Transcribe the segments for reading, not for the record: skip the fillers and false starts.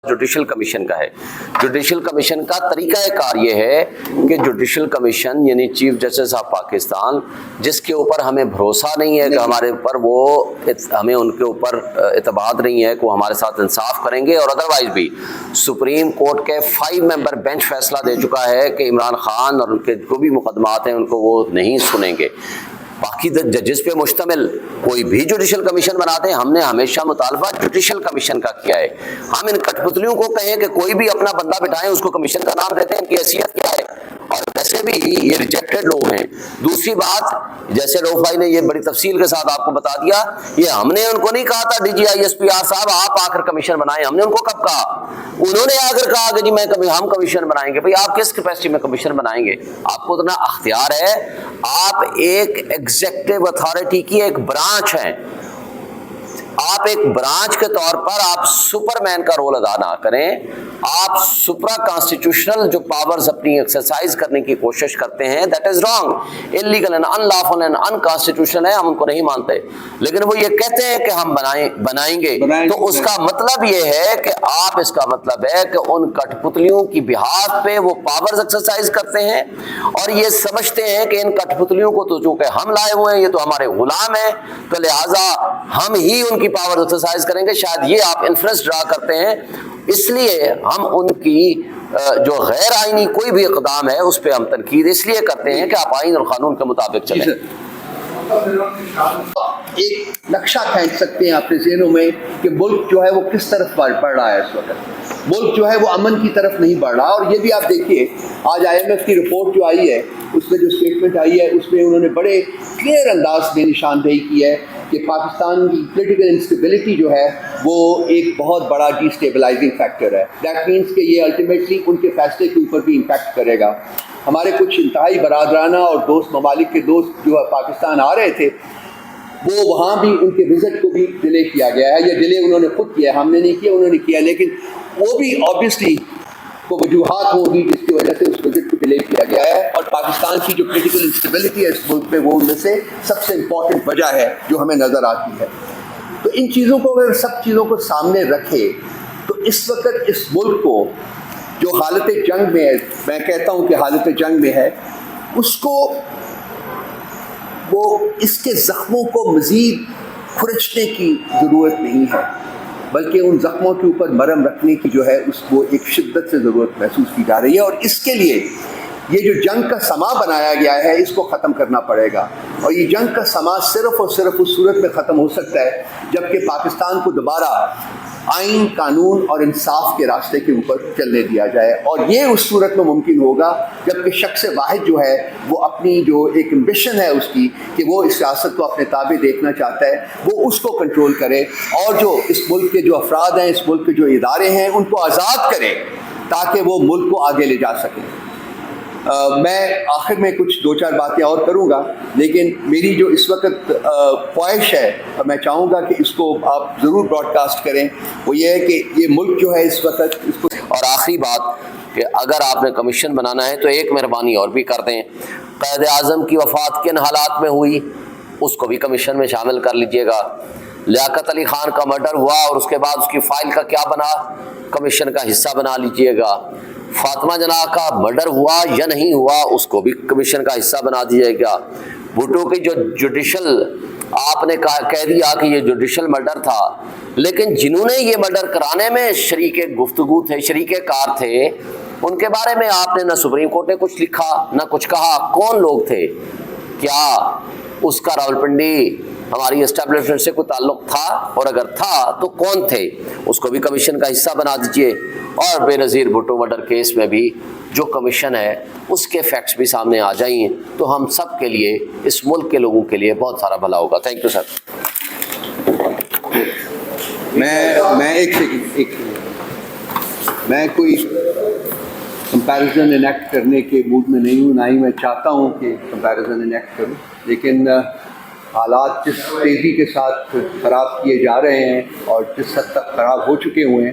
Judicial commission کا ہے۔ Judicial commission کا طریقہ کار یہ ہے کہ جوڈیشل کمیشن یعنی چیف جسٹس آف پاکستان، جس کے اوپر ہمیں بھروسہ نہیں ہے کہ ہمارے اوپر ہمیں ان کے اوپر اعتماد نہیں ہے کہ وہ ہمارے ساتھ انصاف کریں گے، اور ادروائز بھی سپریم کورٹ کے 5 ممبر بینچ فیصلہ دے چکا ہے کہ عمران خان اور ان کے جو بھی مقدمات ہیں ان کو وہ نہیں سنیں گے۔ باقی ججز پہ مشتمل کوئی بھی جوڈیشل کمیشن بناتے ہیں، ہم نے ہمیشہ مطالبہ جوڈیشل کمیشن کا کیا ہے۔ ہم ان کٹ پتلیوں کو کہیں کہ کوئی بھی اپنا بندہ بٹھائیں، اس کو کمیشن کا نام دیتے ہیں، ان کی حیثیت کیا ہے؟ اور ویسے بھی یہ ریجیکٹڈ لوگ ہیں۔ دوسری بات، جیسے روف بھائی نے یہ بڑی تفصیل کے ساتھ آپ کو بتا دیا، یہ ہم نے ان کو نہیں کہا تھا D G I S P R صاحب آپ آ کر کمیشن بنائیں، ہم نے ان کو کب کہا؟ انہوں نے آ کر کہا کہ جی ہم کمیشن بنائیں گے۔ بھئی آپ کس کیپیسٹی میں کمیشن بنائیں گے؟ آپ کو اتنا اختیار ہے، آپ ایک ایگزیکٹو اتھارٹی کی ایک برانچ ہیں، آپ ایک برانچ کے طور پر آپ سپر مین کا رول ادا نہ کریں، آپ سپرا کانسٹیٹیوشنل جو پاورز اپنی ایکسرسائز کرنے کی کوشش کرتے ہیں، that is wrong, illegal and in lawful and in constitutional ہے، ہم ان کو نہیں مانتے، لیکن وہ یہ کہتے ہیں کہ ہم بنائیں گے، تو اس کا مطلب یہ ہے کہ آپ اس کا مطلب ہے کہ ان کٹ پتلیوں کی بحاث پہ وہ پاورز ایکسرسائز کرتے ہیں، اور یہ سمجھتے ہیں کہ ان کٹ پتلیوں کو تو چونکہ ہم لائے ہوئے ہیں، یہ تو ہمارے غلام ہیں، تو لہٰذا ہم ہی ان کی پاور ایکسرسائز کریں گے۔ شاید یہ آپ انفرنس ڈرا کرتے ہیں، اس لیے ہم ان کی جو غیر آئینی کوئی بھی اقدام ہے اس پہ ہم تنقید اس لیے کرتے ہیں کہ آپ آئین اور قانون کے مطابق چلیں۔ ایک نقشہ کھینچ سکتے ہیں اپنے ذہنوں میں کہ ملک جو ہے وہ کس طرف بڑھ رہا ہے اس وقت، ملک جو ہے وہ امن کی طرف نہیں بڑھ رہا۔ اور یہ بھی آپ دیکھیے آج آئی ایم ایف کی رپورٹ جو آئی ہے، اس میں جو اسٹیٹمنٹ آئی ہے، اس میں انہوں نے بڑے کلیئر انداز میں نشاندہی کی ہے کہ پاکستان کی پولیٹیکل انسٹیبلٹی جو ہے وہ ایک بہت بڑا ڈی اسٹیبلائزنگ فیکٹر ہے۔ دیٹ مینس کہ یہ الٹیمیٹلی ان کے فیصلے کے اوپر بھی امپیکٹ کرے گا۔ ہمارے کچھ انتہائی برادرانہ اور دوست ممالک کے دوست جو پاکستان آ رہے تھے، وہ وہاں بھی ان کے وزٹ کو بھی ڈیلے کیا گیا ہے۔ یہ ڈیلے انہوں نے خود کیا ہے، ہم نے نہیں کیا، انہوں نے کیا، لیکن وہ بھی آبویسلی کو وجوہات ہوگی جس کی وجہ سے اس وزٹ کو ڈیلے کیا گیا ہے، اور پاکستان کی جو پولیٹیکل انسٹیبلٹی ہے اس ملک میں وہ ان میں سے سب سے امپورٹنٹ وجہ ہے جو ہمیں نظر آتی ہے۔ تو ان چیزوں کو اگر سب چیزوں کو سامنے رکھے تو اس وقت اس ملک کو جو حالت جنگ میں ہے، میں کہتا ہوں کہ حالت جنگ میں ہے، اس کو وہ اس کے زخموں کو مزید کھرچنے کی ضرورت نہیں ہے، بلکہ ان زخموں کے اوپر مرہم رکھنے کی جو ہے اس کو ایک شدت سے ضرورت محسوس کی جا رہی ہے، اور اس کے لیے یہ جو جنگ کا سما بنایا گیا ہے اس کو ختم کرنا پڑے گا۔ اور یہ جنگ کا سما صرف اور صرف اس صورت میں ختم ہو سکتا ہے جبکہ پاکستان کو دوبارہ آئین، قانون اور انصاف کے راستے کے اوپر چلنے دیا جائے، اور یہ اس صورت میں ممکن ہوگا جبکہ شخص واحد جو ہے وہ اپنی جو ایک امبیشن ہے اس کی کہ وہ اس سیاست کو اپنے تابع دیکھنا چاہتا ہے، وہ اس کو کنٹرول کرے، اور جو اس ملک کے جو افراد ہیں، اس ملک کے جو ادارے ہیں، ان کو آزاد کرے تاکہ وہ ملک کو آگے لے جا سکیں۔ میں آخر میں کچھ 2-4 باتیں اور کروں گا، لیکن میری جو اس وقت خواہش ہے اور میں چاہوں گا کہ اس کو آپ ضرور براڈ کاسٹ کریں، وہ یہ ہے کہ یہ ملک جو ہے اس وقت اس کو، اور آخری بات کہ اگر آپ نے کمیشن بنانا ہے تو ایک مہربانی اور بھی کر دیں، قائد اعظم کی وفات کن حالات میں ہوئی اس کو بھی کمیشن میں شامل کر لیجئے گا۔ لیاقت علی خان کا مرڈر ہوا اور اس کے بعد اس کی فائل کا کیا بنا، کمیشن کا حصہ بنا لیجئے گا۔ فاطمہ جناح کا مرڈر ہوا یا نہیں ہوا اس کو بھی کمیشن کا حصہ بنا دیجئے گا۔ بھٹو کی جو جوڈیشل آپ نے کہہ دیا کہ یہ جوڈیشل مرڈر تھا، لیکن جنہوں نے یہ مرڈر کرانے میں شریک گفتگو تھے، شریک کار تھے، ان کے بارے میں آپ نے نہ سپریم کورٹ نے کچھ لکھا نہ کچھ کہا۔ کون لوگ تھے؟ کیا اس کا راولپنڈی ہماری اسٹیبلشمنٹ سے کوئی تعلق تھا؟ اور اگر تھا تو کون تھے؟ اس کو بھی کمیشن کا حصہ بنا دیجئے۔ اور بے نظیر بھٹو مرڈر کیس میں بھی جو کمیشن ہے اس کے فیکٹس بھی سامنے آ جائیں تو ہم سب کے لیے، اس ملک کے لوگوں کے لیے بہت سارا بھلا ہوگا۔ Thank you sir. میں کوئی کمپیریزن انیکٹ کرنے کے موڈ میں نہیں ہوں، نہ ہی میں چاہتا ہوں کہ کمپیریزن انیکٹ کروں، لیکن حالات جس تیزی کے ساتھ خراب کیے جا رہے ہیں اور جس حد تک خراب ہو چکے ہوئے ہیں،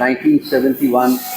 1971